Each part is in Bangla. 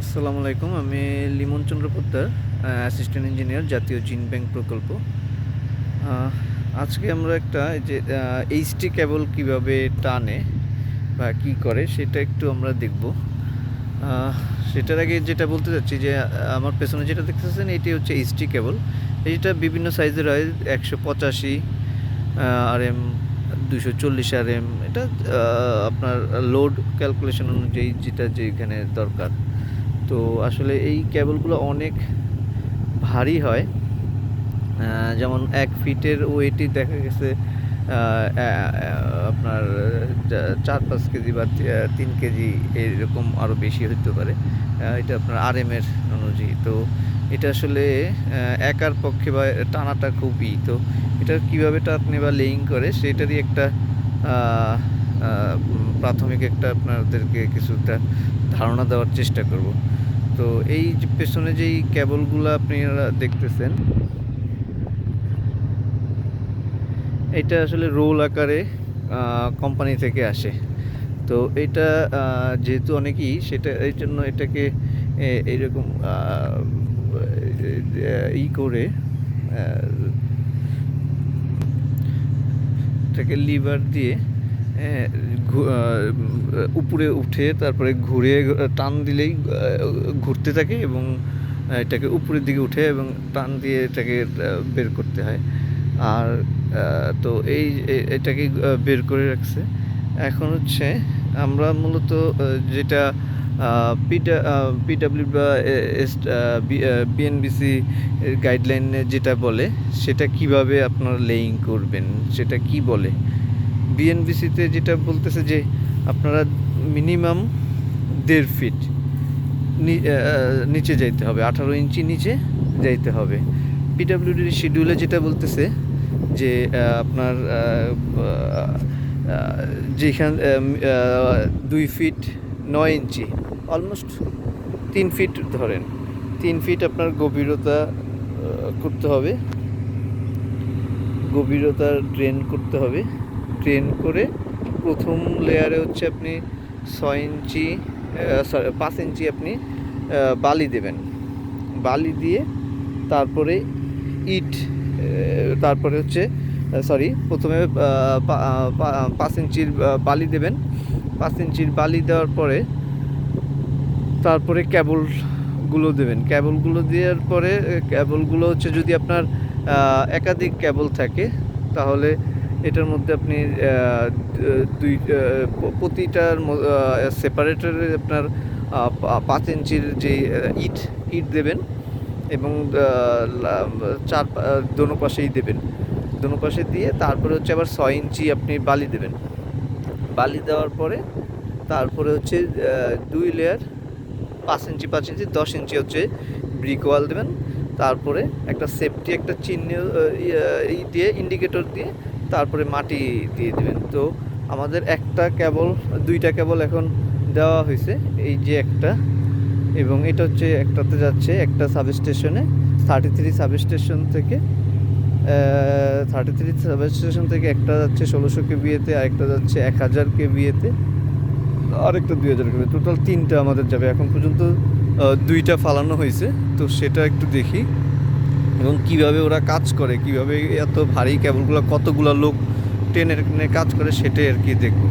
আসসালামু আলাইকুম। আমি লিমন চন্দ্র পোদ্দার, অ্যাসিস্ট্যান্ট ইঞ্জিনিয়ার, জাতীয় জিন ব্যাংক প্রকল্প। আহ, আজকে আমরা একটা এই যে এইচটি কেবল কিভাবে টানে বা কি করে সেটা একটু আমরা দেখব। আহ, সেটার আগে যেটা বলতে চাচ্ছি যে আমার পেছনে যেটা দেখতেছেন এটি হচ্ছে এইচটি কেবল। এইটা বিভিন্ন সাইজের হয়, 185 RM, 240 RM। এটা আপনার লোড ক্যালকুলেশন অনুযায়ী যেটা যেখানে দরকার। তো আসলে এই কেবলগুলো অনেক ভারী হয়। যেমন 1 ফিটের ওয়েটই দেখা গেছে আপনার 4-5 কেজি বা 3 কেজি, এরকম আরও বেশি হতে পারে। এটা আপনার আরএমের অনুযায়ী। তো এটা আসলে একার পক্ষে বা টানাটা খুবই, তো এটা কীভাবে টানে বা লেইং করে সেটারই একটা প্রাথমিক একটা আপনাদেরকে কিছু একটা ধারণা দেওয়ার চেষ্টা করব। তো এই যে পেছনে যেই কেবলগুলো আপনারা দেখতেছেন, এটা আসলে রোল আকারে কোম্পানি থেকে আসে। তো এটা যেহেতু অনেকই সেটা, এই জন্য এটাকে এইরকম করে এটাকে লিভার দিয়ে উপরে উঠে তারপরে ঘুরে টান দিলেই ঘুরতে থাকে এবং এটাকে উপরের দিকে উঠে এবং টান দিয়ে এটাকে বের করতে হয়। আর তো এটাকে বের করে রাখছে। এখন হচ্ছে আমরা মূলত যেটা পিডাব্লিউ বা বিএনবিসি গাইডলাইনে যেটা বলে সেটা কিভাবে আপনারা লেইং করবেন সেটা কি বলে। বিএনবিসিতে যেটা বলতেছে যে আপনারা মিনিমাম 1.5 ফিট নিচে যাইতে হবে, 18 ইঞ্চি নিচে যাইতে হবে। পিডাব্লিউডির শিডিউলে যেটা বলতেছে যে আপনার যেখান 2 ফিট 9 ইঞ্চি, অলমোস্ট 3 ফিট ধরেন, 3 ফিট আপনার গভীরতা করতে হবে, গভীরতা ড্রেন করতে হবে। ড্রেন করে প্রথম লেয়ারে হচ্ছে আপনি 6 ইঞ্চি, 5 ইঞ্চি আপনি বালি দেবেন। বালি দিয়ে তারপরে ইট, তারপরে হচ্ছে প্রথমে 5 ইঞ্চির বালি দেবেন। 5 ইঞ্চির বালি দেওয়ার পরে তারপরে কেবলগুলো দেবেন। কেবলগুলো দেওয়ার পরে কেবলগুলো হচ্ছে যদি আপনার একাধিক কেবল থাকে তাহলে এটার মধ্যে আপনি প্রতিটার সেপারেটরে আপনার 5 ইঞ্চির যে ইট ইট দেবেন এবং দোনো পাশেই দেবেন। দোনো পাশে দিয়ে তারপরে হচ্ছে আবার 6 ইঞ্চি আপনি বালি দেবেন। বালি দেওয়ার পরে তারপরে হচ্ছে 2 লেয়ার 5 ইঞ্চি 5 ইঞ্চি 10 ইঞ্চি হচ্ছে ব্রিক ওয়াল দেবেন। তারপরে একটা সেফটি একটা চিহ্ন দিয়ে ইন্ডিকেটর দিয়ে তারপরে মাটি দিয়ে দেবেন। তো আমাদের একটা কেবল, 2টা কেবল এখন দেওয়া হয়েছে, এই যে একটা, এবং এটা হচ্ছে একটাতে যাচ্ছে একটা সাবস্টেশনে, 33 সাবস্টেশন থেকে 33 সাবস্টেশন থেকে একটা যাচ্ছে 1600 কেভিএতে, আরেকটা যাচ্ছে 1000 কেভিএতে, আরেকটা 2000 কেভি, টোটাল 3টা আমাদের যাবে। এখন পর্যন্ত 2টা ফালানো হয়েছে। তো সেটা একটু দেখি এবং কিভাবে ওরা কাজ করে, কিভাবে এত ভারী কেবলগুলো কতগুলো লোক টেনে টেনে কাজ করে সেটাই আর কি দেখব।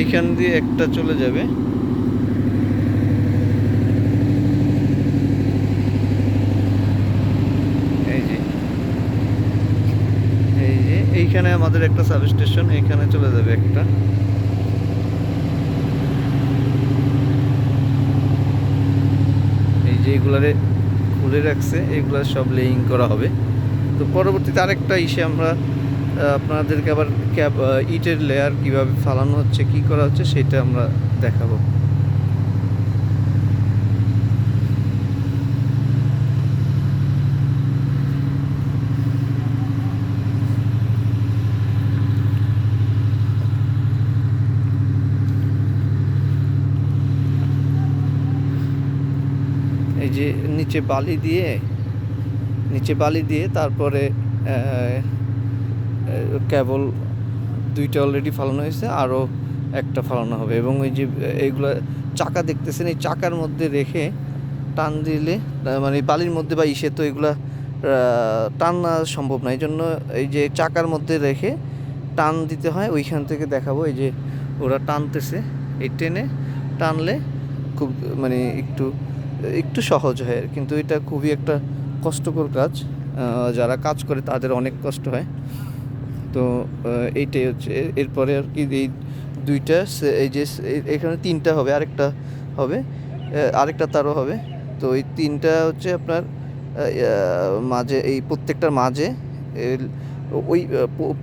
এইখান দিয়ে একটা চলে যাবে, এই যে এইখানে আমাদের একটা সাবস্টেশন, এইখানে চলে যাবে একটা। এই যে এগুলারে খুলে রাখছে, এগুলা সব লেইং করা হবে। তো পরবর্তীতে আরেকটা আমরা আপনাদেরকে আবার ইটের লেয়ার কীভাবে ফালানো হচ্ছে, কি করা হচ্ছে সেটা আমরা দেখাবো। এই যে নিচে বালি দিয়ে তারপরে কেবল 2টা অলরেডি ফালানো হয়েছে, আরও একটা ফালানো হবে। এবং এই যে এইগুলা চাকা দেখতেছেন, এই চাকার মধ্যে রেখে টান দিলে মানে বালির মধ্যে বা ইসে তো এগুলা টানা সম্ভব না, এই জন্য এই যে চাকার মধ্যে রেখে টান দিতে হয়। ওইখান থেকে দেখাবো, এই যে ওরা টানতেছে, এই টেনে টানলে খুব মানে একটু সহজ হয়, কিন্তু এটা খুবই একটা কষ্টকর কাজ। যারা কাজ করে তাদের অনেক কষ্ট হয়। তো এইটাই হচ্ছে। এরপরে আর কি এই 2টা এই যে এখানে 3টা হবে, আরেকটা হবে, আরেকটা তারও হবে। তো এই 3টা হচ্ছে আপনার মাঝে, এই প্রত্যেকটার মাঝে ওই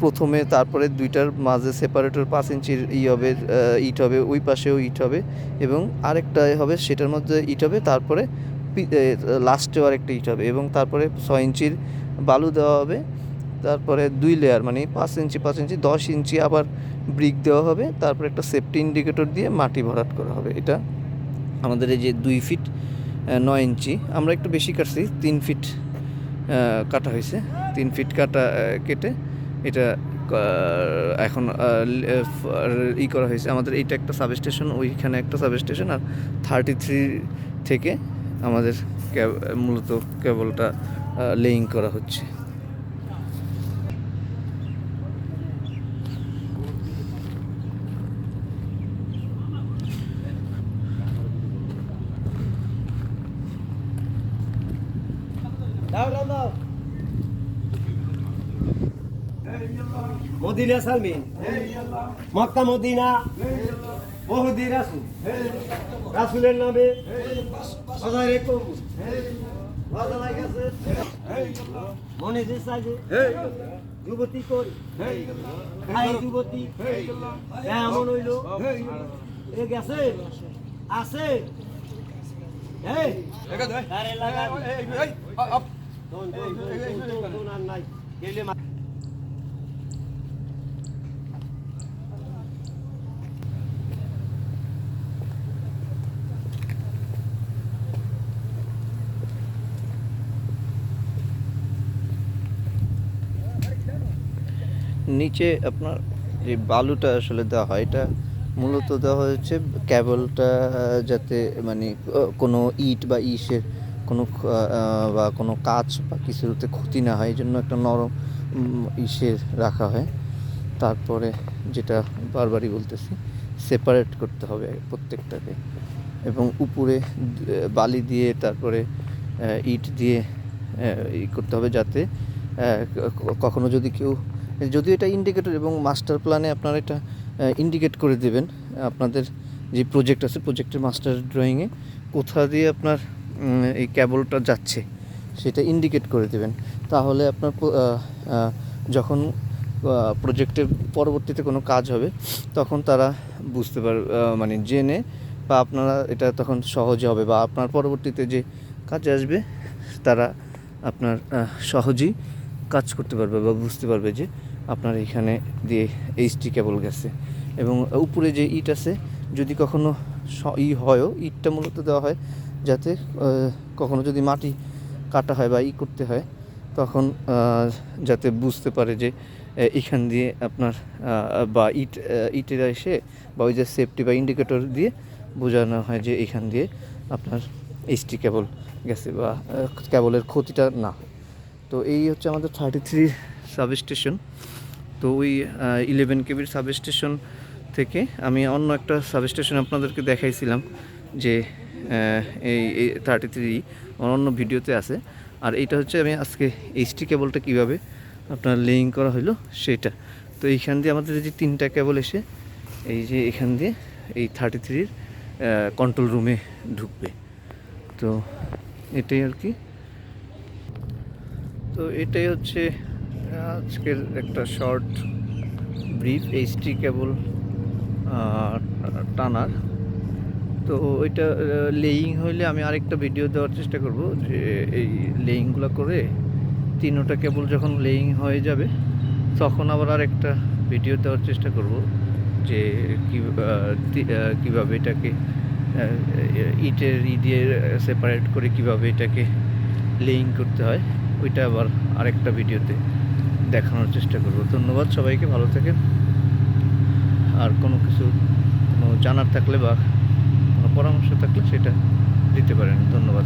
প্রথমে, তারপরে 2টার মাঝে সেপারেটর 5 ইঞ্চির হবে, ইট হবে, ওই পাশেও ইট হবে, এবং আরেকটা হবে সেটার মধ্যে ইট হবে, তারপরে লাস্টেও আরেকটা ইট হবে, এবং তারপরে 6 ইঞ্চির বালু দেওয়া হবে, তারপরে 2 লেয়ার মানে 5 ইঞ্চি 5 ইঞ্চি 10 ইঞ্চি আবার ব্রিক দেওয়া হবে, তারপরে একটা সেফটি ইন্ডিকেটর দিয়ে মাটি ভরাট করা হবে। এটা আমাদের এই যে 2 ফিট 9 ইঞ্চি, আমরা একটু বেশি কাটছি, 3 ফিট কাটা হয়েছে, 3 ফিট কেটে এটা এখন করা হয়েছে। আমাদের এইটা একটা সাবস্টেশন, ওইখানে একটা সাবস্টেশন, আর 33 থেকে আমাদের মূলত কেবলটা লেইং করা হচ্ছে। মদিনা সালমিন মক্কা মদিনা বহুদি রাসূল রাসূলের নামে হাজারে কবুল বাজানাই গেছে মনে যে চাইছে যুবতী করি ভাই যুবতী এমন হইল এ গেছে আছে এই আরে লাগা এই আপ দোন আর নাই গেলে নিচে আপনার যে বালুটা আসলে দেওয়া হয়, এটা মূলত দেওয়া হয়েছে কেবলটা যাতে মানে কোনো ইট বা ইসের বা কোনো কাচ বা কিছুতে ক্ষতি না হয়, এই জন্য একটা নরম ইসের রাখা হয়। তারপরে যেটা বারবারই বলতেছি, সেপারেট করতে হবে প্রত্যেকটাকে, এবং উপরে বালি দিয়ে তারপরে ইট দিয়ে করতে হবে, যাতে কখনো যদি কেউ, যদিও এটা ইন্ডিকেটর এবং মাস্টার প্ল্যানে আপনারা এটা ইন্ডিকেট করে দেবেন, আপনাদের যে প্রজেক্ট আছে প্রজেক্টের মাস্টার ড্রয়িংয়ে কোথা দিয়ে আপনার এই কেবলটা যাচ্ছে সেটা ইন্ডিকেট করে দেবেন। তাহলে আপনার যখন প্রজেক্টের পরবর্তীতে কোনো কাজ হবে তখন তারা বুঝতে পারবে, মানে জেনে, বা আপনারা এটা তখন সহজে হবে, বা আপনার পরবর্তীতে যে কাজে আসবে তারা আপনার সহজেই কাজ করতে পারবে বা বুঝতে পারবে যে আপনার এখানে দিয়ে এইচটি কেবল গেছে। এবং উপরে যে ইট আছে, যদি কখনো হয়ও, ইটটা মূলত দেওয়া হয় যাতে কখনো যদি মাটি কাটা হয় বা করতে হয় তখন যাতে বুঝতে পারে যে এখান দিয়ে আপনার বা ইটের এসে বা ওই যে সেফটি বা ইন্ডিকেটর দিয়ে বোঝানো হয় যে এখান দিয়ে আপনার এইচটি কেবল গেছে বা কেবলের ক্ষতিটা না। তো এই হচ্ছে আমাদের 33 সাবস্টেশন। তো ওই 11 কেবির সাবস্টেশন থেকে আমি অন্য একটা সাবস্টেশন আপনাদেরকে দেখাইছিলাম, যে এই 33 অন্য ভিডিওতে আছে। আর এইটা হচ্ছে আমি আজকে এইচটি কেবলটা কীভাবে আপনার লেইং করা হলো সেটা। তো এইখান দিয়ে আমাদের যে 3টা কেবল এসে এই যে এখান দিয়ে এই 33-র কন্ট্রোল রুমে ঢুকবে। তো এটাই আর কি। তো এটাই হচ্ছে আজকের একটা শর্ট ব্রিফ এইচটি কেবল টানার। তো ওইটা লেইং হইলে আমি আরেকটা ভিডিও দেওয়ার চেষ্টা করব, যে এই লেইংগুলো করে 3টা কেবল যখন লেইং হয়ে যাবে তখন আবার আরেকটা ভিডিও দেওয়ার চেষ্টা করব, যে কীভাবে এটাকে ইটের দিয়ে সেপারেট করে কীভাবে এটাকে লেইং করতে হয়, ওইটা আবার আরেকটা ভিডিওতে দেখানোর চেষ্টা করব। ধন্যবাদ সবাইকে, ভালো থাকেন। আর কোনো কিছু কোনো জানার থাকলে বা কোনো পরামর্শ থাকলে সেটা দিতে পারেন। ধন্যবাদ।